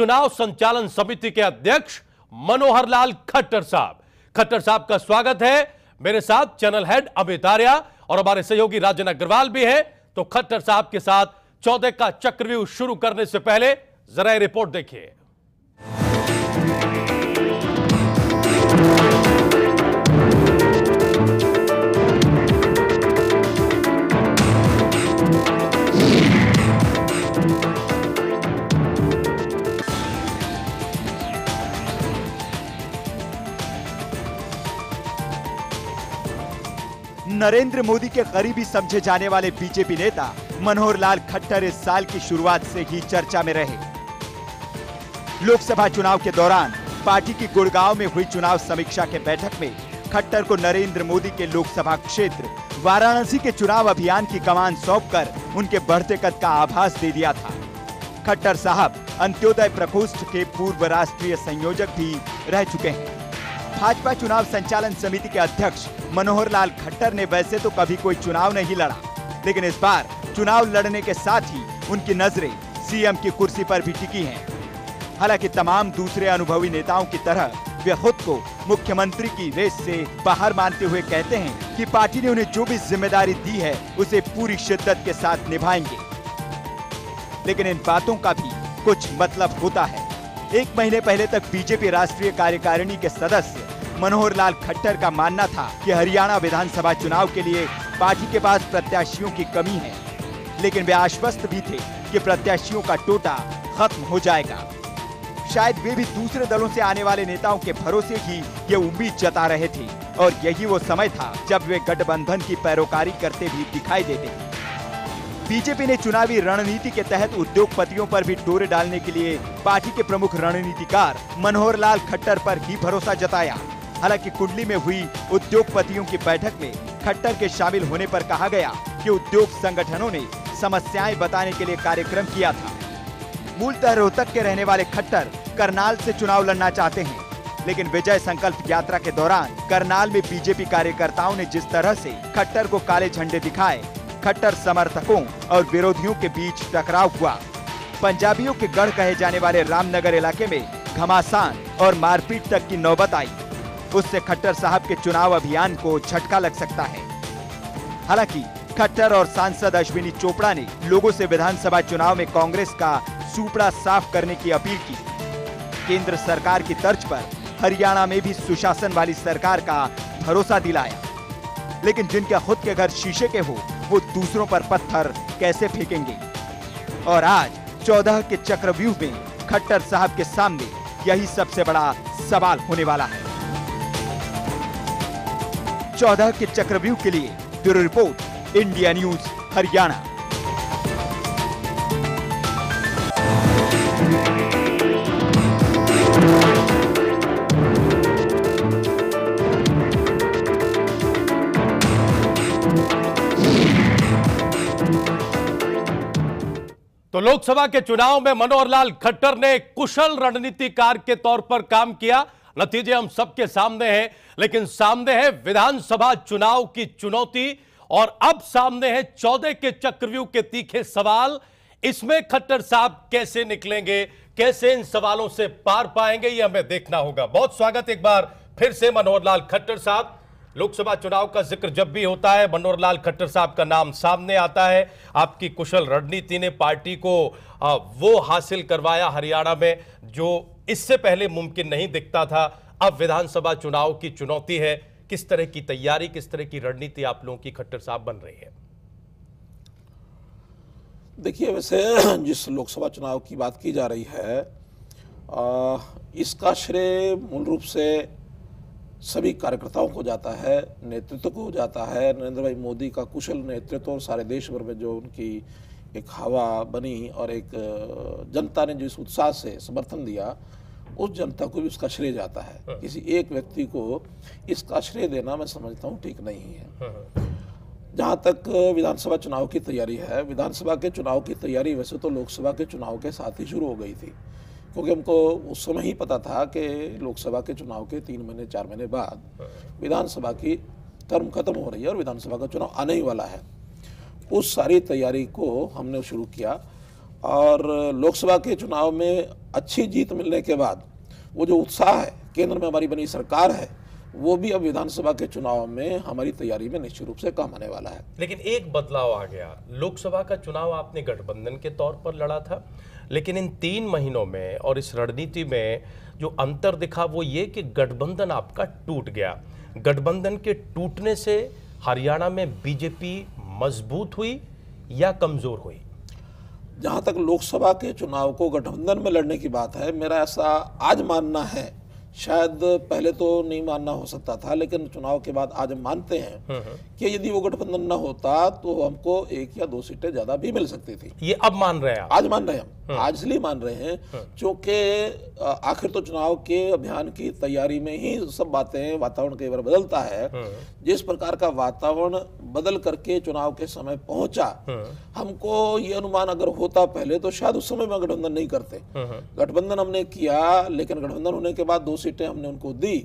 चुनाव संचालन समिति के अध्यक्ष मनोहर लाल खट्टर साहब। खट्टर साहब का स्वागत है। मेरे साथ चैनल हेड अमित आर्या और हमारे सहयोगी राजन अग्रवाल भी है। तो खट्टर साहब के साथ 14 का चक्रव्यूह शुरू करने से पहले जरा ये रिपोर्ट देखिए। नरेंद्र मोदी के करीबी समझे जाने वाले बीजेपी नेता मनोहर लाल खट्टर इस साल की शुरुआत से ही चर्चा में रहे। लोकसभा चुनाव के दौरान पार्टी की गुड़गांव में हुई चुनाव समीक्षा के बैठक में खट्टर को नरेंद्र मोदी के लोकसभा क्षेत्र वाराणसी के चुनाव अभियान की कमान सौंपकर उनके बढ़ते कद का आभास दे दिया था। खट्टर साहब अंत्योदय प्रकोष्ठ के पूर्व राष्ट्रीय संयोजक भी रह चुके हैं। भाजपा चुनाव संचालन समिति के अध्यक्ष मनोहर लाल खट्टर ने वैसे तो कभी कोई चुनाव नहीं लड़ा, लेकिन इस बार चुनाव लड़ने के साथ ही उनकी नजरें सीएम की कुर्सी पर भी टिकी हैं। हालांकि तमाम दूसरे अनुभवी नेताओं की तरह वे खुद को मुख्यमंत्री की रेस से बाहर मानते हुए कहते हैं कि पार्टी ने उन्हें जो भी जिम्मेदारी दी है उसे पूरी शिद्दत के साथ निभाएंगे। लेकिन इन बातों का भी कुछ मतलब होता है। एक महीने पहले तक बीजेपी राष्ट्रीय कार्यकारिणी के सदस्य मनोहर लाल खट्टर का मानना था कि हरियाणा विधानसभा चुनाव के लिए पार्टी के पास प्रत्याशियों की कमी है, लेकिन वे आश्वस्त भी थे कि प्रत्याशियों का टोटा खत्म हो जाएगा। शायद वे भी दूसरे दलों से आने वाले नेताओं के भरोसे ही ये उम्मीद जता रहे थे और यही वो समय था जब वे गठबंधन की पैरोकारी करते भी दिखाई देते थे। बीजेपी ने चुनावी रणनीति के तहत उद्योगपतियों पर भी डोरे डालने के लिए पार्टी के प्रमुख रणनीतिकार मनोहर लाल खट्टर पर ही भरोसा जताया। हालांकि कुंडली में हुई उद्योगपतियों की बैठक में खट्टर के शामिल होने पर कहा गया कि उद्योग संगठनों ने समस्याएं बताने के लिए कार्यक्रम किया था। मूलतः रोहतक के रहने वाले खट्टर करनाल से चुनाव लड़ना चाहते हैं, लेकिन विजय संकल्प यात्रा के दौरान करनाल में बीजेपी कार्यकर्ताओं ने जिस तरह से खट्टर को काले झंडे दिखाए, खट्टर समर्थकों और विरोधियों के बीच टकराव हुआ। पंजाबियों के गढ़ कहे जाने वाले रामनगर इलाके में घमासान और मारपीट तक की नौबत आई। उससे खट्टर साहब के चुनाव अभियान को झटका लग सकता है। हालांकि खट्टर और सांसद अश्विनी चोपड़ा ने लोगों से विधानसभा चुनाव में कांग्रेस का सूपड़ा साफ करने की अपील की। केंद्र सरकार की तर्ज पर हरियाणा में भी सुशासन वाली सरकार का भरोसा दिलाया, लेकिन जिनके खुद के घर शीशे के हो वो दूसरों पर पत्थर कैसे फेंकेंगे। और आज 14 के चक्रव्यूह में खट्टर साहब के सामने यही सबसे बड़ा सवाल होने वाला है। 14 के चक्रव्यूह के लिए bureau report, India news Haryana. तो लोकसभा के चुनाव में मनोहर लाल खट्टर ने कुशल रणनीतिकार के तौर पर काम किया। नतीजे हम सबके सामने हैं, लेकिन सामने है विधानसभा चुनाव की चुनौती और अब सामने है 14 के चक्रव्यूह के तीखे सवाल। इसमें खट्टर साहब कैसे निकलेंगे, कैसे इन सवालों से पार पाएंगे, ये हमें देखना होगा। बहुत स्वागत एक बार फिर से मनोहर लाल खट्टर साहब। लोकसभा चुनाव का जिक्र जब भी होता है मनोहर लाल खट्टर साहब का नाम सामने आता है। आपकी कुशल रणनीति ने पार्टी को वो हासिल करवाया हरियाणा में जो इससे पहले मुमकिन नहीं दिखता था। अब विधानसभा चुनाव की चुनौती है। किस तरह की तैयारी, किस तरह की रणनीति आप लोगों की खट्टर साहब बन रही है? देखिए, वैसे जिस लोकसभा चुनाव की बात की जा रही है इसका श्रेय मूल रूप से सभी कार्यकर्ताओं को जाता है, नेतृत्व को जाता है। नरेंद्र भाई मोदी का कुशल नेतृत्व और सारे देश भर में जो उनकी एक हवा बनी और एक जनता ने जिस उत्साह से समर्थन दिया, उस जनता को भी उसका श्रेय जाता है। किसी एक व्यक्ति को इसका श्रेय देना मैं समझता हूँ ठीक नहीं है। जहाँ तक विधानसभा चुनाव की तैयारी है, विधानसभा के चुनाव की तैयारी वैसे तो लोकसभा के चुनाव के साथ ही शुरू हो गई थी, क्योंकि हमको उस समय ही पता था कि लोकसभा के चुनाव के 3 महीने 4 महीने बाद विधानसभा की टर्म खत्म हो रही है और विधानसभा का चुनाव आने ही वाला है। उस सारी तैयारी को हमने शुरू किया और लोकसभा के चुनाव में अच्छी जीत मिलने के बाद वो जो उत्साह है, केंद्र में हमारी बनी सरकार है, वो भी अब विधानसभा के चुनाव में हमारी तैयारी में निश्चित रूप से काम आने वाला है। लेकिन एक बदलाव आ गया, लोकसभा का चुनाव आपने गठबंधन के तौर पर लड़ा था, लेकिन इन 3 महीनों में और इस रणनीति में जो अंतर दिखा वो ये कि गठबंधन आपका टूट गया। गठबंधन के टूटने से हरियाणा में बीजेपी मजबूत हुई या कमजोर हुई? जहां तक लोकसभा के चुनाव को गठबंधन में लड़ने की बात है, मेरा ऐसा आज मानना है, शायद पहले तो नहीं मानना हो सकता था, लेकिन चुनाव के बाद आज हम मानते हैं कि यदि वो गठबंधन न होता तो हमको 1 या 2 सीटें ज्यादा भी मिल सकती थी। ये अब मान रहे हैं आप? आज मान रहे हैं हम, आज इसलिए मान रहे हैं क्योंकि आखिर तो चुनाव के अभियान की तैयारी में ही सब बातें, वातावरण कई बार बदलता है। जिस प्रकार का वातावरण बदल करके चुनाव के समय पहुंचा, हमको ये अनुमान अगर होता पहले तो शायद उस समय में गठबंधन नहीं करते। गठबंधन हमने किया, लेकिन गठबंधन होने के बाद 2 सीटें हमने उनको दी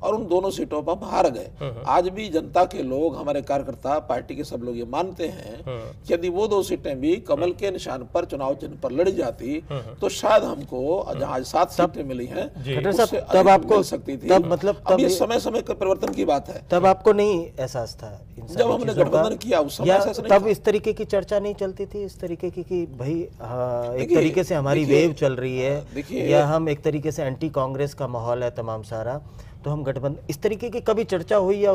और उन दोनों सीटों पर हम हार गए। आज भी जनता के लोग, हमारे कार्यकर्ता, पार्टी के सब लोग ये मानते हैं कि यदि वो 2 सीटें भी कमल के निशान पर, चुनाव चिन्ह पर लड़ी जाती तो शायद हमको जहां आज 7 सीटें मिली हैं उससे तब आपको मिल सकती थी। तब मतलब अब ये समय के परिवर्तन की बात है। तब आपको नहीं एहसास था जब हमने गठबंधन किया उस समय ऐसा नहीं तब था। इस तरीके की चर्चा नहीं चलती थी, इस तरीके की कि भाई एक तरीके से हमारी वेव चल रही है या हम एक तरीके से एंटी कांग्रेस का माहौल है तमाम सारा, तो हम गठबंधन, इस तरीके की कभी चर्चा हुई या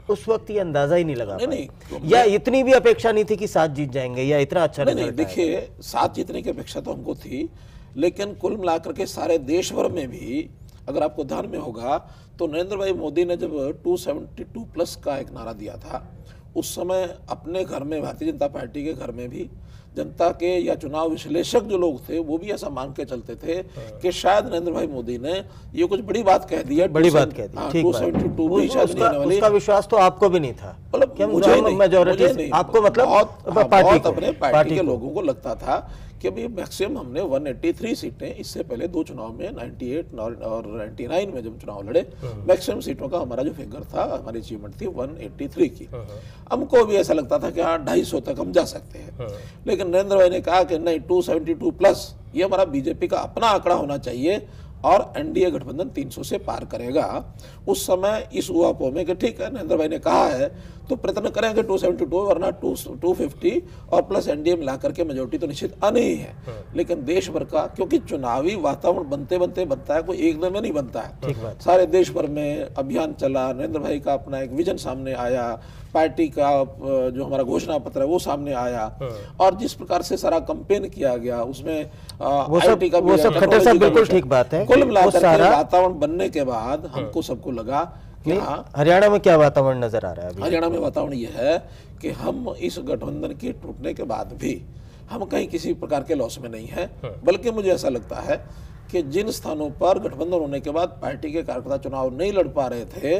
उस वक्त ये अंदाजा ही नहीं लगा नहीं, या इतनी भी अपेक्षा नहीं थी कि 7 जीत जाएंगे या इतना अच्छा नहीं। देखिए, 7 जीतने की अपेक्षा तो हमको थी, लेकिन कुल मिलाकर के सारे देश भर में भी अगर आपको ध्यान में होगा तो नरेंद्र भाई मोदी ने जब 272 प्लस का एक नारा दिया था, उस समय अपने घर में, भारतीय जनता पार्टी के घर में भी जनता के या चुनाव विश्लेषक जो लोग थे वो भी ऐसा मान के चलते थे कि शायद नरेंद्र भाई मोदी ने ये कुछ बड़ी बात कह दी है, बड़ी बात कह दी, ठीक 272 भी शायद नहीं होने वाली। उसका विश्वास तो आपको भी नहीं था, मतलब मुझे मेजॉरिटी आपको, मतलब बहुत अपने पार्टी के लोगों को लगता था कि अभी मैक्सिमम हमने 183 सीटें, इससे पहले 2 चुनाव में 98 और 99 में जब चुनाव लड़े, मैक्सिमम सीटों का हमारा जो फिगर था, हमारी अचीवमेंट थी 183 की। हमको भी ऐसा लगता था कि हाँ 250 तक हम जा सकते हैं, लेकिन नरेंद्र भाई ने कहा कि नहीं, 272 प्लस ये हमारा बीजेपी का अपना आंकड़ा होना चाहिए और एनडीए गठबंधन 300 से पार करेगा। उस समय इस ऊहापोह में कि ठीक है, नरेंद्र भाई ने कहा है तो प्रयत्न करेंगे 272, वरना 250 और प्लस एनडीए मिलाकर के मेजोरिटी तो निश्चित आनी ही है। लेकिन देश भर का, क्योंकि चुनावी वातावरण बनते बनता है, कोई एक दिन में नहीं बनता है। सारे देश भर में अभियान चला, नरेंद्र भाई का अपना एक विजन सामने आया, पार्टी का जो हमारा घोषणा पत्र है वो सामने आया, और जिस प्रकार से सारा कैंपेन किया गया उसमें आईटी का वो सब खट्टर साहब बिल्कुल ठीक बात है। कुल मिलाकर के वातावरण बनने के बाद हमको सबको लगा कि हाँ, हरियाणा में क्या वातावरण नजर आ रहा है अभी? हरियाणा में वातावरण ये है कि हम इस गठबंधन के टूटने के बाद भी हम कहीं किसी प्रकार के लॉस में नहीं है, बल्कि मुझे ऐसा लगता है कि जिन स्थानों पर गठबंधन होने के बाद पार्टी के कार्यकर्ता चुनाव नहीं लड़ पा रहे थे,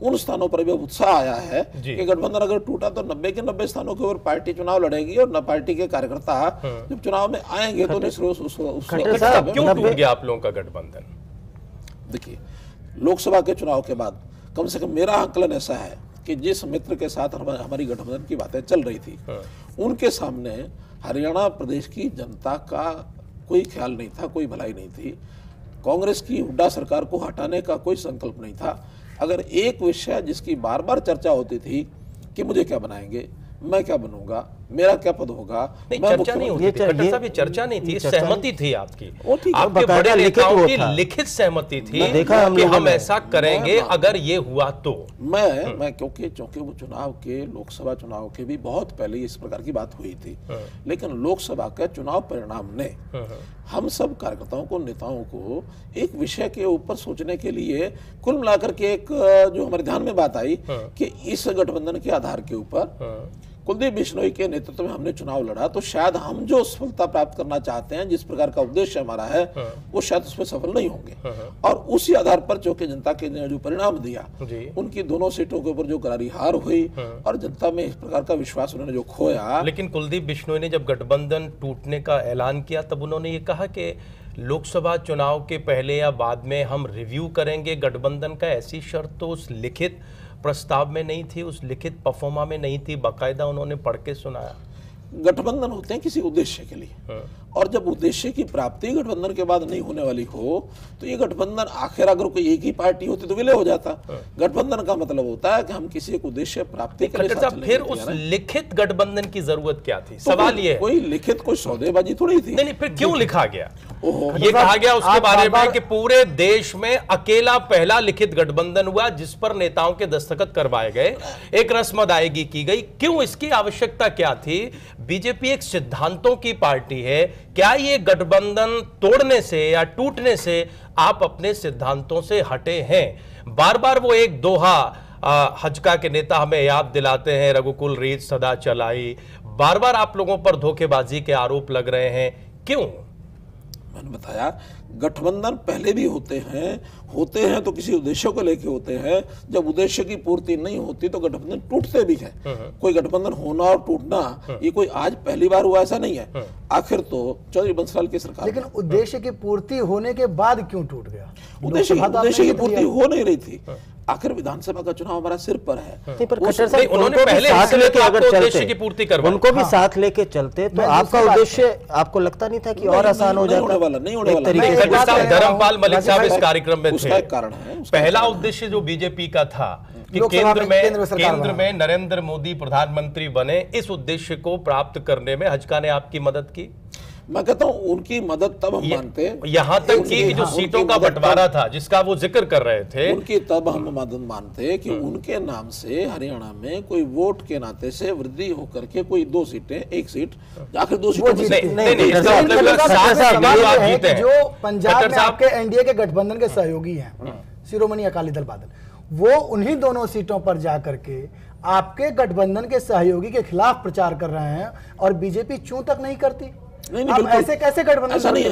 उन स्थानों पर भी उत्साह आया है कि गठबंधन अगर टूटा तो 90 के 90 स्थानों के ऊपर पार्टी चुनाव लड़ेगी और न पार्टी के कार्यकर्ता जब चुनाव में आएंगे तो क्यों टूट गया आप लोगों का गठबंधन? देखिए, लोकसभा के चुनाव के बाद कम से कम मेरा आंकलन ऐसा है कि जिस मित्र के साथ हमारी गठबंधन की बातें चल रही थी, उनके सामने हरियाणा प्रदेश की जनता का कोई ख्याल नहीं था, कोई भलाई नहीं थी। कांग्रेस की हुड्डा सरकार को हटाने का कोई संकल्प नहीं था। अगर एक विषय जिसकी बार बार चर्चा होती थी कि मुझे क्या बनाएंगे, मैं क्या बनूंगा, मेरा क्या पद होगा, चर्चा नहीं होती थी, खट्टर साहब, ये चर्चा नहीं थी, सहमति थी आपकी, आपके बड़े नेताओं की लिखित सहमति थी कि हम ऐसा करेंगे अगर ये हुआ तो। मैं क्योंकि वो चुनाव के, लोकसभा चुनाव के भी बहुत पहले इस प्रकार की बात हुई थी, लेकिन लोकसभा का चुनाव परिणाम ने हम सब कार्यकर्ताओं को, नेताओं को एक विषय के ऊपर सोचने के लिए, कुल मिलाकर के एक जो हमारे ध्यान में बात आई कि इस गठबंधन के आधार के ऊपर कुलदीप बिश्नोई के नेतृत्व में हमने चुनाव लड़ा, तो शायद हम जो सफलता प्राप्त करना चाहते हैं, जिस प्रकार का उद्देश्य हमारा है, वो शायद उसमें सफल नहीं होंगे। और उसी आधार पर चूंकि जनता के ने जो परिणाम दिया, उनकी दोनों सीटों के ऊपर जो करारी हार हुई और जनता में इस प्रकार का विश्वास उन्होंने जो खोया। लेकिन कुलदीप बिश्नोई ने जब गठबंधन टूटने का ऐलान किया तब उन्होंने ये कहा कि लोकसभा चुनाव के पहले या बाद में हम रिव्यू करेंगे गठबंधन का। ऐसी शर्त तो उस लिखित प्रस्ताव में नहीं थी, उस लिखित परफॉर्मा में नहीं थी, बाकायदा उन्होंने पढ़ के सुनाया। गठबंधन होते हैं किसी उद्देश्य के लिए, और जब उद्देश्य की प्राप्ति गठबंधन के बाद नहीं होने वाली हो तो ये गठबंधन आखिर अगर कोई एक ही पार्टी होती तो विलय हो जाता। गठबंधन का मतलब होता है कि हम किसी एक उद्देश्य प्राप्ति के लिए साथ फिर उस लिखित गठबंधन की जरूरत क्या थी? सवाल ये है। कोई लिखित कोई सौदेबाजी थोड़ी थी। नहीं, फिर क्यों लिखा गया? ये कहा गया उसके बारे में कि पूरे देश में अकेला पहला लिखित गठबंधन हुआ जिस पर नेताओं के दस्तखत करवाए गए, एक रस्म अदायगी की गई। क्यों, इसकी आवश्यकता क्या थी? बीजेपी एक सिद्धांतों की पार्टी है। क्या ये गठबंधन तोड़ने से या टूटने से आप अपने सिद्धांतों से हटे हैं? बार बार वो एक दोहा हजका के नेता हमें याद दिलाते हैं, रघुकुल रीत सदा चलाई। बार बार आप लोगों पर धोखेबाजी के आरोप लग रहे हैं, क्यों? मैंने बताया गठबंधन पहले भी होते हैं तो किसी उद्देश्य को लेके होते हैं। जब उद्देश्य की पूर्ति नहीं होती तो गठबंधन टूटते भी हैं। कोई गठबंधन होना और टूटना ये कोई आज पहली बार हुआ ऐसा नहीं है। आखिर तो चौधरी बंसलाल की सरकार, लेकिन उद्देश्य की पूर्ति होने के बाद क्यों टूट गया? उद्देश्य की पूर्ति हो नहीं रही थी। आखिर विधानसभा का चुनाव हमारा सिर पर है। पर खट्टर साहब उन्होंने पहले साथ लेके अगर उद्देश्य की पूर्ति करवाई, उनको भी साथ लेके चलते तो आपका उद्देश्य आपको लगता नहीं था कि और आसान हो जाता? नहीं होने वाला। धर्मपाल मलिक साहब इस कार्यक्रम में थे। कारण है पहला उद्देश्य जो बीजेपी का था कि केंद्र में नरेंद्र मोदी प्रधानमंत्री बने, इस उद्देश्य को प्राप्त करने में हजका ने आपकी मदद की। मैं कहता हूं उनकी मदद तब हम मानते, यहां तक कि जो सीटों का बंटवारा था जिसका वो जिक्र कर रहे थे, उनकी तब हम मदद मानते कि उनके नाम से हरियाणा में कोई वोट के नाते से वृद्धि होकर के कोई 2 सीटें, 1 सीट, आखिर 2 सीटें जो पंजाब में आपके एनडीए के गठबंधन के सहयोगी हैं, शिरोमणि अकाली दल बादल, वो उन्हीं दोनों सीटों पर जाकर के आपके गठबंधन के सहयोगी के खिलाफ प्रचार कर रहे हैं और बीजेपी चूं तक नहीं करती। नहीं, ऐसे कैसे गठबंधन? ऐसा नहीं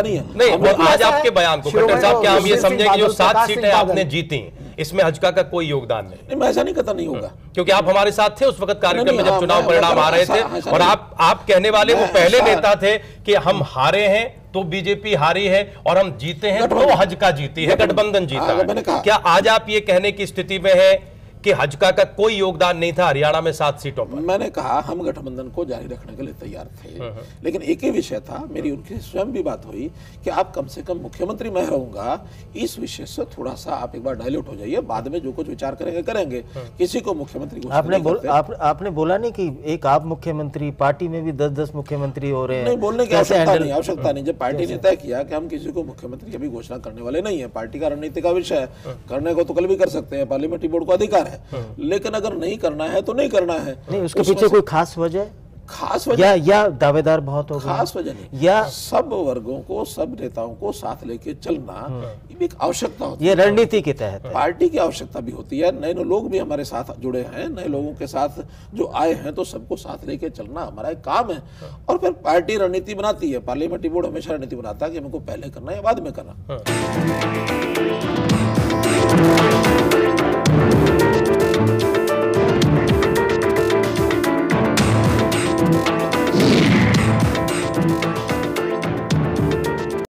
है। नहीं, आज आपके बयान को खट्टर साहब क्या हम ये समझे कि जो 7 सीटें आपने जीती इसमें हजका का कोई योगदान नहीं? मैं ऐसा नहीं कहता नहीं होगा, क्योंकि आप हमारे साथ थे उस वक्त कार्यक्रम में जब चुनाव परिणाम आ रहे थे, और आप कहने वाले वो पहले नेता थे कि हम हारे हैं तो बीजेपी हारी है और हम जीते हैं तो हजका जीती है, गठबंधन जीता है। क्या आज आप ये कहने की स्थिति में है कि हजका का कोई योगदान नहीं था हरियाणा में 7 सीटों पर? मैंने कहा हम गठबंधन को जारी रखने के लिए तैयार थे, लेकिन एक ही विषय था, मेरी उनकी स्वयं भी बात हुई कि आप कम से कम मुख्यमंत्री मैं रहूंगा, इस विषय से थोड़ा सा आप एक बार डाइल्यूट हो जाइए, बाद में जो कुछ विचार करेंगे। किसी को मुख्यमंत्री आपने बोला नहीं कि एक आप मुख्यमंत्री, पार्टी में भी 10-10 मुख्यमंत्री हो रहे हैं? नहीं, बोलने की आवश्यकता नहीं। जब पार्टी ने तय किया कि हम किसी को मुख्यमंत्री अभी घोषणा करने वाले नहीं है, पार्टी का रणनीति का विषय है, करने को तो कल भी कर सकते हैं, पार्लियामेंट्री बोर्ड को अधिकार है, लेकिन अगर नहीं करना है तो नहीं करना है। नहीं, उसके पीछे कोई खास वजह या दावेदार बहुत हो गए? खास वजह नहीं, या सब वर्गों को, सब नेताओं को साथ लेके चलना ये भी एक आवश्यकता होती है। ये रणनीति के तहत पार्टी की आवश्यकता भी होती है। नए लोग भी हमारे साथ जुड़े हैं, नए लोगों के साथ जो आए हैं, तो सबको साथ लेके चलना हमारा एक काम है। और फिर पार्टी रणनीति बनाती है, पार्लियामेंट्री बोर्ड हमेशा रणनीति बनाता है कि हमको पहले करना है या बाद में करना।